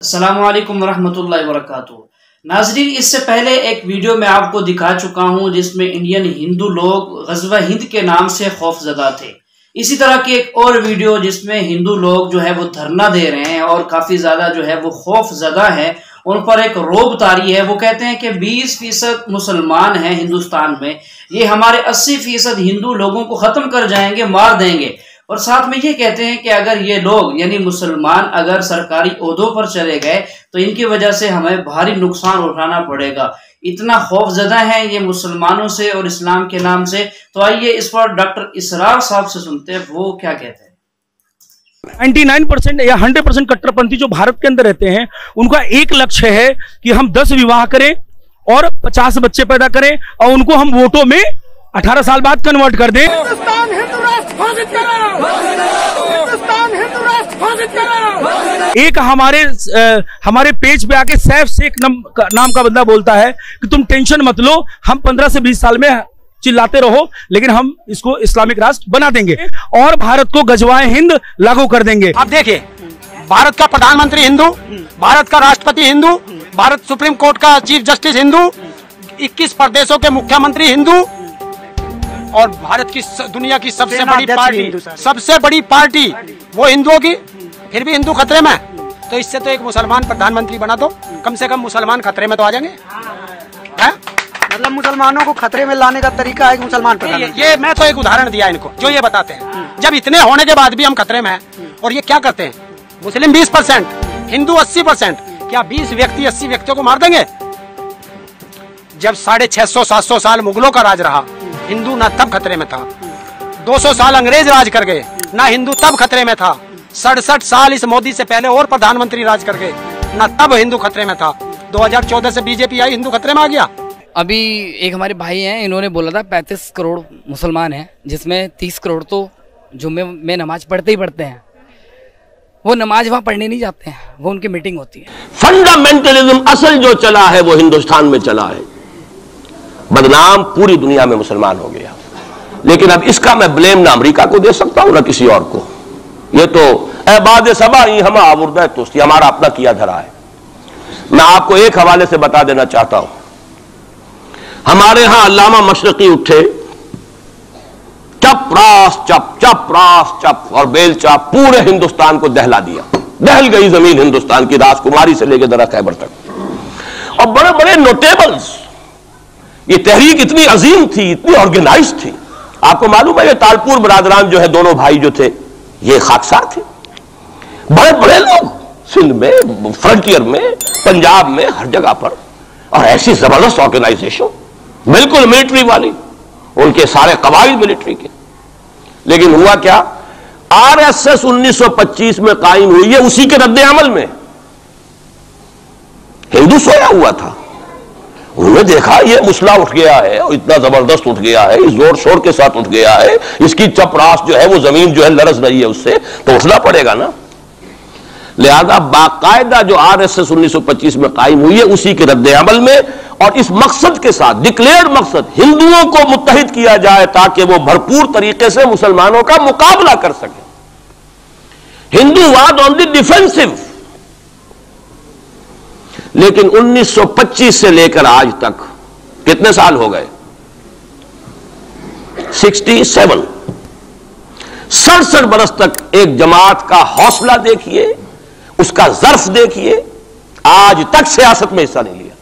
السلام علیکم ورحمۃ اللہ وبرکاتہ۔ ناظرین، اس سے پہلے ایک ویڈیو میں آپ کو دکھا چکا ہوں جس میں انڈین ہندو لوگ غزوہ ہند کے نام سے خوف زدہ تھے۔ اسی طرح کی ایک اور ویڈیو جس میں ہندو لوگ جو ہے وہ دھرنا دے رہے ہیں اور کافی زیادہ جو ہے وہ خوف زدہ ہیں، ان پر ایک روب طاری ہے۔ وہ کہتے ہیں کہ 20% مسلمان ہیں ہندوستان میں، یہ ہمارے 80% ہندو لوگوں کو ختم کر جائیں گے، مار دیں گے۔ اور ساتھ میں یہ کہتے ہیں کہ اگر یہ لوگ یعنی مسلمان اگر سرکاری عہدوں پر چلے گئے تو ان کی وجہ سے ہمیں بھاری نقصان اٹھانا پڑے گا۔ اتنا خوف زدہ ہیں یہ مسلمانوں سے اور اسلام کے نام سے۔ تو آئیے اس پر ڈاکٹر اسرار صاحب سے سنتے ہیں وہ کیا کہتے ہیں۔ 99% یا 100% کٹر پنتھی جو بھارت کے اندر رہتے ہیں، ان کا ایک لکشیہ ہے کہ ہم 10 وواہ کریں اور 50 بچے پیدا کریں اور ان کو ہم ووٹوں میں 18 سال بعد کنورٹ کر دیں۔ ایک ہمارے پیج پہ آ کے سیف شیخ نام کا بندہ بولتا ہے کہ تم ٹینشن مت لو، ہم 15 سے 20 سال میں چلاتے رہو لیکن ہم اس کو اسلامک راشٹر بنا دیں گے اور بھارت کو غزوہ ہند لاگو کر دیں گے۔ آپ دیکھیں، بھارت کا پردھان منتری ہندو، بھارت کا راشٹرپتی ہندو، بھارت سپریم کورٹ کا چیف جسٹس ہندو، 21 پردیشوں کے مکھیہ منتری ہندو، اور بھارت کی دنیا کی سب سے بڑی پارٹی وہ ہندوؤں کی، پھر بھی ہندو خطرے میں۔ تو اس سے تو ایک مسلمان پردھان منتری بنا دو، کم سے کم مسلمان خطرے میں تو آ جائیں گے۔ مطلب مسلمانوں کو خطرے میں لانے کا طریقہ ہے مسلمان پردھان منتری۔ یہ میں تو ایک ادھارن دیا ان کو جو یہ بتاتے ہیں، جب اتنے ہونے کے بعد بھی ہم خطرے میں ہیں، اور یہ کیا کرتے ہیں، مسلم 20%، ہندو 80%، کیا 20 ویکتی 80 ویکتیوں کو مار دیں گے؟ جب 650-700 سال مغلوں کا راج رہا، ہندو نہ تب خطرے میں تھا۔ 200 سال انگریز راج کر گئے، نہ ہندو تب خطرے میں تھا۔ 67 سال اس مودی سے پہلے اور پردھان منتری راج کر گئے، نہ تب ہندو خطرے میں تھا۔ 2014 سے بی جے پی آئی، ہندو خطرے میں آ گیا۔ ابھی ایک ہمارے بھائی ہیں، انہوں نے بولا تھا 35 کروڑ مسلمان ہیں، جس میں 30 کروڑ تو جمعے میں نماز پڑھتے ہی پڑھتے ہیں، وہ نماز وہاں پڑھنے نہیں جاتے ہیں، وہ ان کی میٹنگ ہوتی ہے۔ فنڈامنٹلزم اصل جو چلا ہے وہ ہندوستان میں چلا ہے، بدنام پوری دنیا میں مسلمان ہو گیا۔ لیکن اب اس کا میں بلیم نہ امریکہ کو دے سکتا ہوں نہ کسی اور کو۔ یہ تو اے باد سبا ہی ہم آوردہ توستی، ہمارا اپنا کیا دھرا ہے۔ میں آپ کو ایک حوالے سے بتا دینا چاہتا ہوں، ہمارے ہاں علامہ مشرقی اٹھے، چپ راس چپ چپ راس چپ اور بیل چاپ پورے ہندوستان کو دہلا دیا، دہل گئی زمین ہندوستان کی، راس کماری سے لے کے درہ خیبر تک۔ اور بڑے بڑے نوٹیبلز، یہ تحریک اتنی عظیم تھی، اتنی آرگنائز تھی۔ آپ کو معلوم ہے یہ تالپور برادران جو ہے، دونوں بھائی جو تھے یہ خاکسار تھے، بڑے بڑے لوگ سندھ میں، فرنٹیئر میں، پنجاب میں، ہر جگہ پر، اور ایسی زبردست آرگنائزیشن بالکل ملٹری والی، ان کے سارے قواعد ملٹری کے۔ لیکن ہوا کیا، آر ایس ایس 1925 میں قائم ہوئی ہے، اسی کے رد عمل میں ہندو سویا ہوا تھا، انہوں نے دیکھا یہ مسئلہ اٹھ گیا ہے، اور اتنا زبردست اٹھ گیا ہے، زور شور کے ساتھ اٹھ گیا ہے، اس کی چپ راس جو ہے وہ زمین جو ہے لرز رہی ہے، اس سے تو اٹھنا پڑے گا نا۔ لہذا باقاعدہ جو آر ایس ایس 1925 میں قائم ہوئی ہے اسی کے رد عمل میں، اور اس مقصد کے ساتھ، ڈکلیئرڈ مقصد، ہندوؤں کو متحد کیا جائے تاکہ وہ بھرپور طریقے سے مسلمانوں کا مقابلہ کر سکے۔ ہندو واز آن دی ڈیفینسو۔ لیکن 1925 سے لے کر آج تک کتنے سال ہو گئے؟ 67 برس تک ایک جماعت کا حوصلہ دیکھیے، اس کا ظرف دیکھیے، آج تک سیاست میں حصہ نہیں لیا،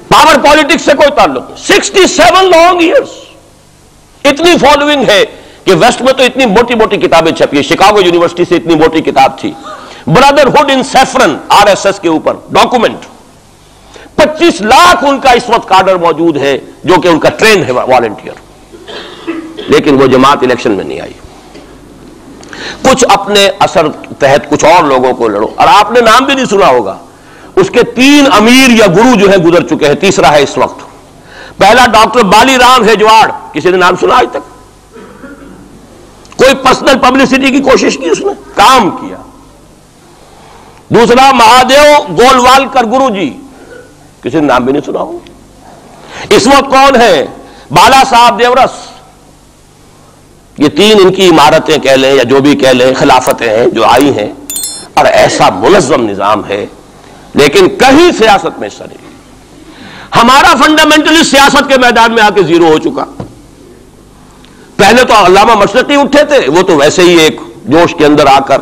پاور پالیٹکس سے کوئی تعلق نہیں۔ 67 لانگ ایئرس، اتنی فالوئنگ ہے کہ ویسٹ میں تو اتنی موٹی موٹی کتابیں چھپی ہے، شکاگو یونیورسٹی سے اتنی موٹی کتاب تھی، برادرہڈ ان سیفرن، آر ایس ایس کے اوپر ڈاکومنٹ، 25 لاکھ ان کا اس وقت کارڈر موجود ہے جو کہ ان کا ٹرین ہے والنٹیئر۔ لیکن وہ جماعت الیکشن میں نہیں آئی۔ کچھ اپنے اثر تحت کچھ اور لوگوں کو لڑو، اور آپ نے نام بھی نہیں سنا ہوگا، اس کے 3 امیر یا گرو جو ہے گزر چکے ہیں، تیسرا ہے اس وقت۔ پہلا ڈاکٹر بالی رام ہیجواڑ، کسی نے نام سنا آج تک؟ کوئی پرسنل پبلسٹی کی کوشش کی، اس نے کام کیا۔ دوسرا مہادیو گولوالکر گرو جی، کسی نے نام بھی نہیں سنا ہوگا۔ اس وقت کون ہے؟ بالا صاحب دیورس، یہ تین ان کی عمارتیں کہہ لیں یا جو بھی کہہ لیں، خلافتیں ہیں جو آئی ہیں، اور ایسا منظم نظام ہے، لیکن کہیں سیاست میں حصہ نہیں۔ ہمارا فنڈامنٹلسٹ سیاست کے میدان میں آ کے زیرو ہو چکا۔ پہلے تو علامہ مشرقی اٹھے تھے، وہ تو ویسے ہی ایک جوش کے اندر آ کر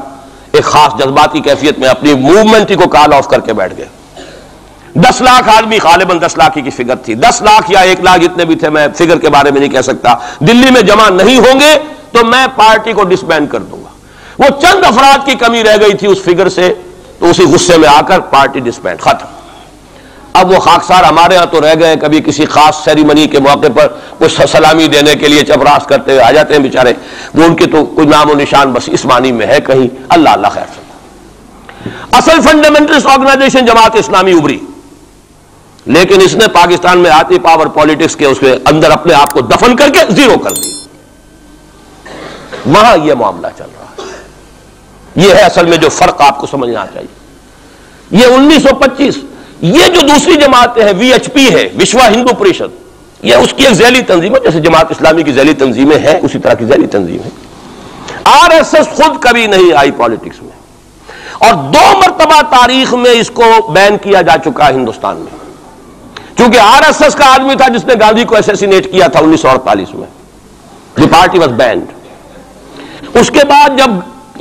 ایک خاص جذباتی کیفیت میں اپنی موومنٹ کو کال آف کر کے بیٹھ گئے۔ 10 لاکھ آدمی، غالباً 10 لاکھ کی فگر تھی، 10 لاکھ یا 1 لاکھ جتنے بھی تھے، میں فگر کے بارے میں نہیں کہہ سکتا، دلی میں جمع نہیں ہوں گے تو میں پارٹی کو ڈسبینڈ کر دوں گا۔ وہ چند افراد کی کمی رہ گئی تھی اس فگر سے، تو اسی غصے میں آ کر پارٹی ڈسبینڈ، ختم۔ اب وہ خاکسار ہمارے ہاں تو رہ گئے، کبھی کسی خاص سیریمنی کے موقع پر کچھ سلامی دینے کے لیے چپراس کرتے ہوئے آ جاتے ہیں بیچارے، وہ ان کے تو کوئی نام و نشان بس اس معنی میں ہے کہیں، اللہ اللہ خیر سکتا۔ اصل فنڈامنٹلسٹ آرگنائزیشن جماعت اسلامی ابھری، لیکن اس نے پاکستان میں آتی پاور پالیٹکس کے اس کے اندر اپنے آپ کو دفن کر کے زیرو کر دیا۔ وہاں یہ معاملہ چل رہا ہے، یہ ہے اصل میں جو فرق آپ کو سمجھنا چاہیے۔ یہ 1925 یہ جو دوسری جماعتیں ہیں، وی ایچ پی ہے، وشوا ہندو پریشد، یہ اس کی ایک ذیلی تنظیم ہے، جیسے جماعت اسلامی کی ذیلی تنظیمیں ہیں اسی طرح کی ذیلی تنظیم ہے۔ آر ایس ایس خود کبھی نہیں آئی پالیٹکس میں، اور 2 مرتبہ تاریخ میں اس کو بین کیا جا چکا ہے ہندوستان میں، کیونکہ آر ایس ایس کا آدمی تھا جس نے گاندھی کو اسیسینیٹ کیا تھا 1948 میں، دی پارٹی واز بینڈ۔ اس کے بعد جب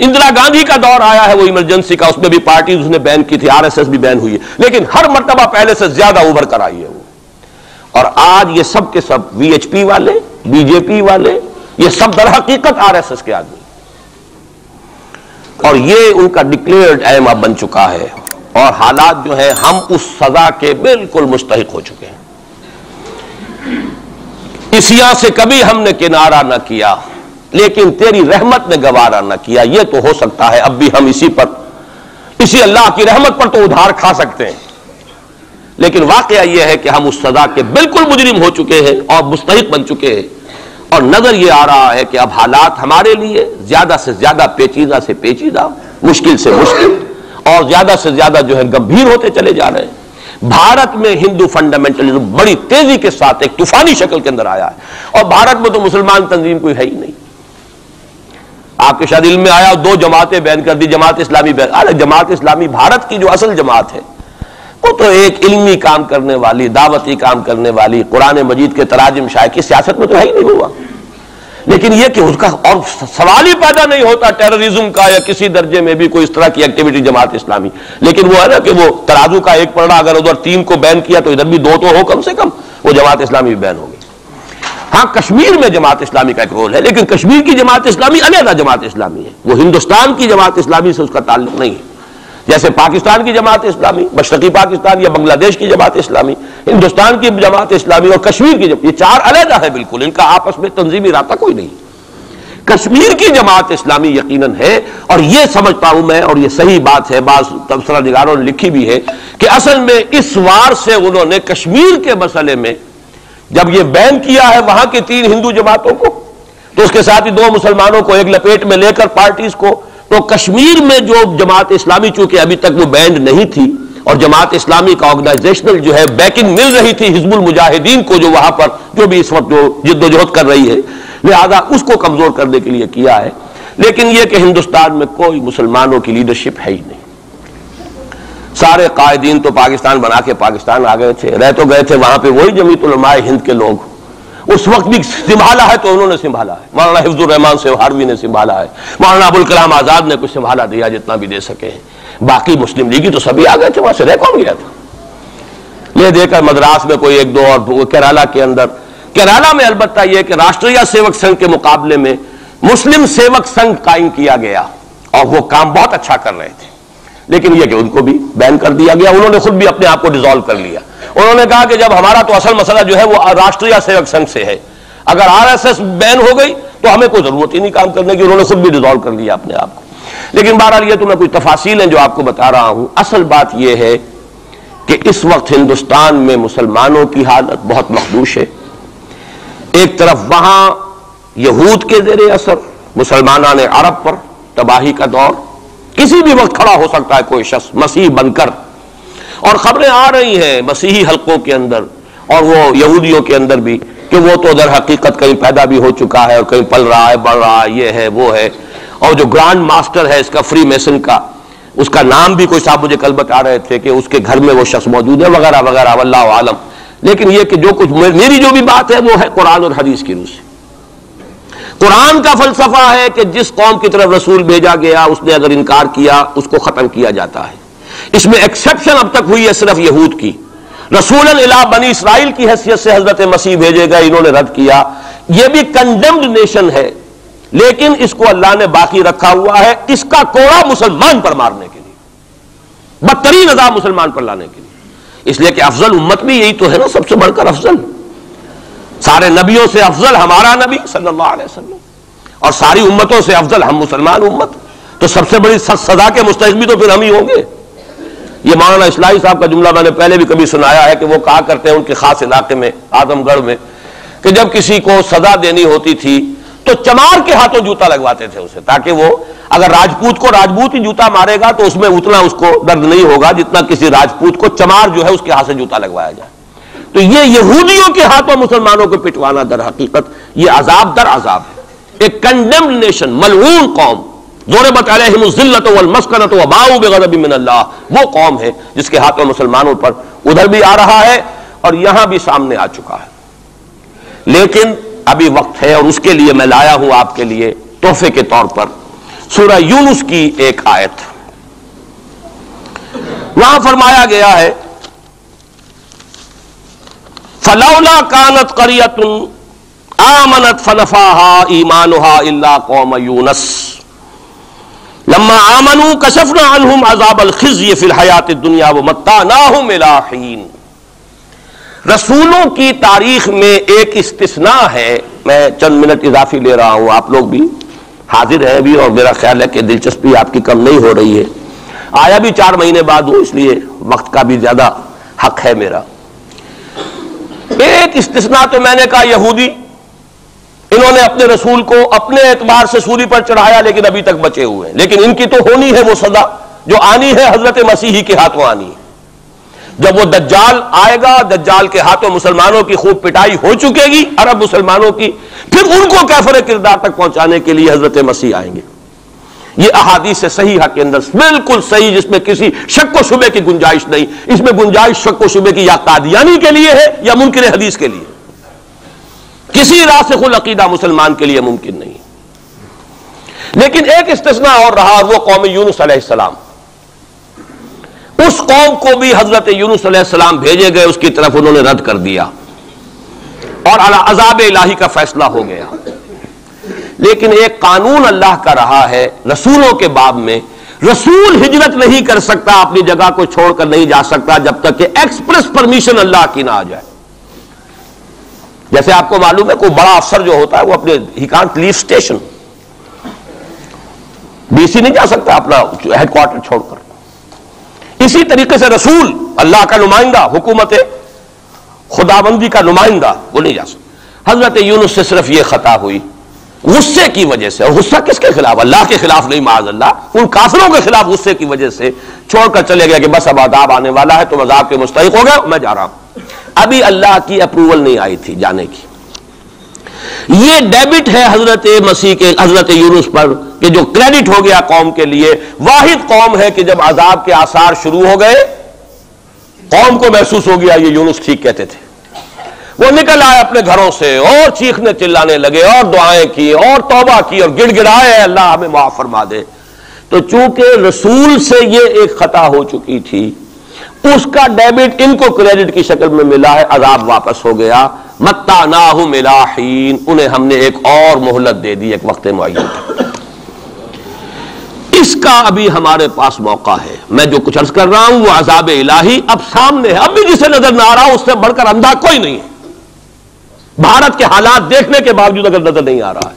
اندرا گاندھی کا دور آیا ہے وہ ایمرجنسی کا، اس میں بھی پارٹیز اس نے بین کی تھی، آر ایس ایس بھی بین ہوئی ہے، لیکن ہر مرتبہ پہلے سے زیادہ ابھر کر آئی ہے وہ۔ اور آج یہ سب کے سب وی ایچ پی والے، بی جے پی والے، یہ سب در حقیقت آر ایس ایس کے آدمی، اور یہ ان کا ڈکلیئرڈ ایم اب بن چکا ہے، اور حالات جو ہیں ہم اس سزا کے بالکل مستحق ہو چکے ہیں۔ اسیا سے کبھی ہم نے کنارہ نہ کیا، لیکن تیری رحمت نے گوارا نہ کیا۔ یہ تو ہو سکتا ہے اب بھی ہم اسی اللہ کی رحمت پر تو ادھار کھا سکتے ہیں، لیکن واقعہ یہ ہے کہ ہم اس سزا کے بالکل مجرم ہو چکے ہیں اور مستحق بن چکے ہیں، اور نظر یہ آ رہا ہے کہ اب حالات ہمارے لیے زیادہ سے زیادہ پیچیدہ سے پیچیدہ، مشکل سے مشکل، اور زیادہ سے زیادہ جو ہے گمبھیر ہوتے چلے جا رہے ہیں۔ بھارت میں ہندو فنڈامنٹلزم بڑی تیزی کے ساتھ ایک طوفانی شکل کے اندر آیا ہے، اور بھارت میں تو مسلمان تنظیم کوئی ہے ہی نہیں۔ آپ کے شاید علم میں آیا 2 جماعتیں بین کر دی، جماعت اسلامی بین۔ ارے جماعت اسلامی بھارت کی جو اصل جماعت ہے وہ تو ایک علمی کام کرنے والی، دعوتی کام کرنے والی، قرآن مجید کے تراجم شائع کی سیاست میں تو ہے ہی نہیں ہوا، لیکن یہ کہ اس کا اور سوال ہی پیدا نہیں ہوتا ٹیررزم کا یا کسی درجے میں بھی کوئی اس طرح کی ایکٹیویٹی جماعت اسلامی، لیکن وہ ہے نا کہ وہ ترازو کا ایک پلڑا اگر ادھر 3 کو بین کیا تو ادھر بھی 2 تو ہو کم سے کم، وہ جماعت اسلامی بھی بین ہو گئی۔ ہاں کشمیر میں جماعت اسلامی کا ایک رول ہے، لیکن کشمیر کی جماعت اسلامی علیحدہ جماعت اسلامی ہے، وہ ہندوستان کی جماعت اسلامی سے اس کا تعلق نہیں ہے۔ جیسے پاکستان کی جماعت اسلامی، مشرقی پاکستان یا بنگلہ دیش کی جماعت اسلامی، ہندوستان کی جماعت اسلامی اور کشمیر کی یہ 4 علیحدہ ہے بالکل، ان کا آپس میں تنظیمی رابطہ کوئی نہیں۔ کشمیر کی جماعت اسلامی یقیناً ہے، اور یہ سمجھتا ہوں میں، اور یہ صحیح بات ہے، بعض تبصرہ نگاروں نے لکھی بھی ہے کہ اصل میں اس وار سے انہوں نے کشمیر کے مسئلے میں جب یہ بین کیا ہے وہاں کی 3 ہندو جماعتوں کو، تو اس کے ساتھ ہی 2 مسلمانوں کو ایک لپیٹ میں لے کر پارٹیز کو، تو کشمیر میں جو جماعت اسلامی چونکہ ابھی تک وہ بینڈ نہیں تھی، اور جماعت اسلامی کا آرگنائزیشنل جو ہے بیکنگ مل رہی تھی حزب المجاہدین کو، جو وہاں پر جو بھی اس وقت جو جد و جہد کر رہی ہے، لہذا اس کو کمزور کرنے کے لیے کیا ہے۔ لیکن یہ کہ ہندوستان میں کوئی مسلمانوں کی لیڈرشپ ہے ہی نہیں، سارے قائدین تو پاکستان بنا کے پاکستان آ گئے تھے، رہ تو گئے تھے وہاں پہ وہی جمیعت علماء ہند کے لوگ، اس وقت بھی سنبھالا ہے تو انہوں نے سنبھالا ہے، مولانا حفظ الرحمان سے ہاروی نے سنبھالا ہے، مولانا ابوالکلام آزاد نے کچھ سنبھالا دیا جتنا بھی دے سکے ہیں، باقی مسلم لیگی تو سبھی آ گئے تھے، وہاں سے رہ کون گیا تھا؟ لے دے کر مدراس میں کوئی 1 2 اور کیرالہ کے اندر، کیرالہ میں البتہ یہ کہ راشٹریہ سیوک سنگھ کے مقابلے میں مسلم سیوک سنگھ قائم کیا گیا، اور وہ کام بہت اچھا کر رہے تھے، لیکن یہ کہ ان کو بھی بین کر دیا گیا، انہوں نے خود بھی اپنے آپ کو ڈیزالو کر لیا۔ انہوں نے کہا کہ جب ہمارا تو اصل مسئلہ جو ہے وہ راشٹریہ سیوک سنگھ سے ہے، اگر آر ایس ایس بین ہو گئی تو ہمیں کوئی ضرورت ہی نہیں کام کرنے کی، انہوں نے خود بھی ڈیزالو کر لیا اپنے آپ کو۔ لیکن بہرحال یہ تو میں کوئی تفاصیل ہیں جو آپ کو بتا رہا ہوں، اصل بات یہ ہے کہ اس وقت ہندوستان میں مسلمانوں کی حالت بہت مخدوش ہے۔ ایک طرف وہاں یہود کے زیر اثر مسلمانان عرب پر تباہی کا دور، کسی بھی وقت کھڑا ہو سکتا ہے کوئی شخص مسیح بن کر، اور خبریں آ رہی ہیں مسیحی حلقوں کے اندر اور وہ یہودیوں کے اندر بھی کہ وہ تو در حقیقت کہیں پیدا بھی ہو چکا ہے اور کہیں پل رہا ہے، بڑھ رہا ہے، یہ ہے وہ ہے، اور جو گرانڈ ماسٹر ہے اس کا فری میسن کا اس کا نام بھی کوئی صاحب مجھے کل بتا رہے تھے کہ اس کے گھر میں وہ شخص موجود ہے وغیرہ وغیرہ، واللہ عالم. لیکن یہ کہ جو کچھ میری جو بھی بات ہے وہ ہے قرآن اور حدیث کی روح سے. قرآن کا فلسفہ ہے کہ جس قوم کی طرف رسول بھیجا گیا اس نے اگر انکار کیا اس کو ختم کیا جاتا ہے. اس میں ایکسیپشن اب تک ہوئی ہے صرف یہود کی. رسول الی بنی اسرائیل کی حیثیت سے حضرت مسیح بھیجے گئے، انہوں نے رد کیا. یہ بھی کنڈیمڈ نیشن ہے، لیکن اس کو اللہ نے باقی رکھا ہوا ہے اس کا کوڑا مسلمان پر مارنے کے لیے، بدترین عذاب مسلمان پر لانے کے لیے. اس لیے کہ افضل امت بھی یہی تو ہے نا، سب سے بڑھ کر افضل، سارے نبیوں سے افضل ہمارا نبی صلی اللہ علیہ وسلم، اور ساری امتوں سے افضل ہم مسلمان امت. تو سب سے بڑی سزا کے مستحق بھی تو پھر ہم ہی ہوں گے. یہ مولانا اصلاحی صاحب کا جملہ میں نے پہلے بھی کبھی سنایا ہے کہ وہ کہا کرتے ہیں ان کے خاص علاقے میں اعظم گڑھ میں کہ جب کسی کو سزا دینی ہوتی تھی تو چمار کے ہاتھوں جوتا لگواتے تھے اسے، تاکہ وہ اگر راجپوت کو راجپوت ہی جوتا مارے گا تو اس میں اتنا اس کو درد نہیں ہوگا جتنا کسی راجپوت کو چمار جو ہے اس کے ہاتھ سے جوتا لگوایا جائے. تو یہ یہودیوں کے ہاتھوں مسلمانوں کو پٹوانا در حقیقت یہ عذاب در عذاب ہے. ایک کنڈیمڈ نیشن، ملعون قوم، ضربت علیہم الذلۃ والمسکنۃ وباؤوا بغضب من اللہ، وہ قوم ہے جس کے ہاتھوں مسلمانوں پر ادھر بھی آ رہا ہے اور یہاں بھی سامنے آ چکا ہے. لیکن ابھی وقت ہے اور اس کے لیے میں لایا ہوں آپ کے لیے تحفے کے طور پر سورہ یونس کی ایک آیت. وہاں فرمایا گیا ہے فلولا كانت قرية آمنت فنفعها إيمانها إلا قوم يونس لما آمنوا كشفنا عنهم عذاب الخزي في الحياة الدنيا ومتعناهم إلى حين. رسولوں کی تاریخ میں ایک استثناء ہے. میں چند منٹ اضافی لے رہا ہوں، آپ لوگ بھی حاضر ہیں بھی اور میرا خیال ہے کہ دلچسپی آپ کی کم نہیں ہو رہی ہے. آیا بھی 4 مہینے بعد ہوں، اس لیے وقت کا بھی زیادہ حق ہے میرا. ایک استثناء تو میں نے کہا یہودی، انہوں نے اپنے رسول کو اپنے اعتبار سے سولی پر چڑھایا لیکن ابھی تک بچے ہوئے ہیں. لیکن ان کی تو ہونی ہے وہ سزا جو آنی ہے، حضرت مسیحی کے ہاتھوں آنی ہے. جب وہ دجال آئے گا، دجال کے ہاتھوں مسلمانوں کی خوب پٹائی ہو چکے گی، عرب مسلمانوں کی، پھر ان کو کیفر کردار تک پہنچانے کے لیے حضرت مسیح آئیں گے. یہ احادیث صحیحہ کے اندر بالکل صحیح، جس میں کسی شک و شبے کی گنجائش نہیں. اس میں گنجائش شک و شبے کی یا قادیانی کے لیے ہے یا منکر حدیث کے لیے، کسی راسخ العقیدہ مسلمان کے لیے ممکن نہیں. لیکن ایک استثناء اور رہا، اور وہ قوم یونس علیہ السلام. اس قوم کو بھی حضرت یونس علیہ السلام بھیجے گئے، اس کی طرف انہوں نے رد کر دیا اور عذاب الہی کا فیصلہ ہو گیا. لیکن ایک قانون اللہ کا رہا ہے رسولوں کے باب میں، رسول ہجرت نہیں کر سکتا، اپنی جگہ کو چھوڑ کر نہیں جا سکتا جب تک کہ ایکسپریس پرمیشن اللہ کی نہ آ جائے. جیسے آپ کو معلوم ہے کوئی بڑا افسر جو ہوتا ہے وہ اپنے ہی can't leave station, D C نہیں جا سکتا اپنا ہیڈ کوارٹر چھوڑ کر. اسی طریقے سے رسول، اللہ کا نمائندہ، حکومت خداوندی کا نمائندہ، وہ نہیں جا سکتا. حضرت یونس سے صرف یہ خطا ہوئی غصے کی وجہ سے، اور غصہ کس کے خلاف؟ اللہ کے خلاف نہیں، معاذ اللہ، ان کافروں کے خلاف غصے کی وجہ سے چھوڑ کر چلے گیا کہ بس اب عذاب آنے والا ہے، تم عذاب کے مستحق ہو گئے، میں جا رہا ہوں. ابھی اللہ کی اپروول نہیں آئی تھی جانے کی. یہ ڈیبٹ ہے حضرت مسیح کے، حضرت یونس پر، کہ جو کریڈٹ ہو گیا قوم کے لیے. واحد قوم ہے کہ جب عذاب کے آثار شروع ہو گئے قوم کو محسوس ہو گیا یہ یونس ٹھیک کہتے تھے. وہ نکل آئے اپنے گھروں سے اور چیخنے چلانے لگے اور دعائیں کی اور توبہ کی اور گڑ گڑائے اللہ ہمیں معاف فرما دے. تو چونکہ رسول سے یہ ایک خطا ہو چکی تھی، اس کا ڈیبٹ ان کو کریڈٹ کی شکل میں ملا ہے، عذاب واپس ہو گیا. متعناہم الی حین، انہیں ہم نے ایک اور مہلت دے دی، ایک وقت معین. اس کا ابھی ہمارے پاس موقع ہے. میں جو کچھ عرض کر رہا ہوں وہ عذاب الہی اب سامنے ہے. اب بھی جسے نظر نہ آ رہا اس سے بڑھ کر اندھا کوئی نہیں ہے. بھارت کے حالات دیکھنے کے باوجود اگر نظر نہیں آ رہا ہے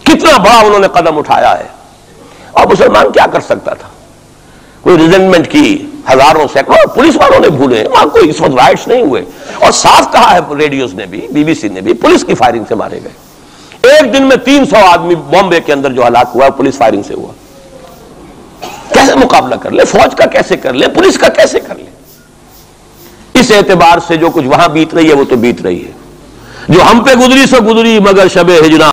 کتنا بڑا انہوں نے قدم اٹھایا ہے. اور مسلمان کیا کر سکتا تھا؟ کوئی ریزنٹمنٹ کی ہزاروں سینکڑوں پولیس والوں نے بھولے، وہاں کوئی اس وقت رائٹس نہیں ہوئے. اور صاف کہا ہے ریڈیوز نے بھی، بی بی سی نے بھی، پولیس کی فائرنگ سے مارے گئے. ایک دن میں 300 آدمی بامبے کے اندر جو ہلاک ہوا پولیس فائرنگ سے ہوا. کیسے مقابلہ کر لے؟ فوج کا کیسے کر لے؟ پولیس کا کیسے کر لے؟ اس اعتبار سے جو کچھ وہاں بیت رہی ہے وہ تو بیت رہی ہے. جو ہم پہ گزری سو گزری مگر شب ہجران